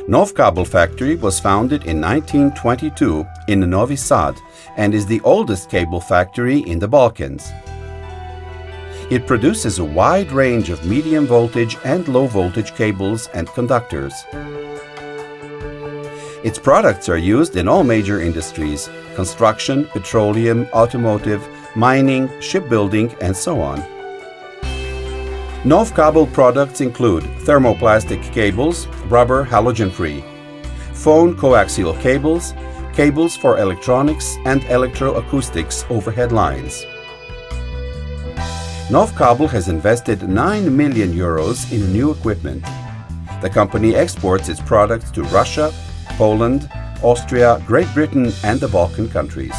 NOVKABEL factory was founded in 1922 in Novi Sad and is the oldest cable factory in the Balkans. It produces a wide range of medium voltage and low voltage cables and conductors. Its products are used in all major industries: construction, petroleum, automotive, mining, shipbuilding, and so on. NOVKABEL products include thermoplastic cables, rubber halogen-free, phone coaxial cables, cables for electronics and electroacoustics overhead lines. NOVKABEL has invested 9 million euros in new equipment. The company exports its products to Russia, Poland, Austria, Great Britain, and the Balkan countries.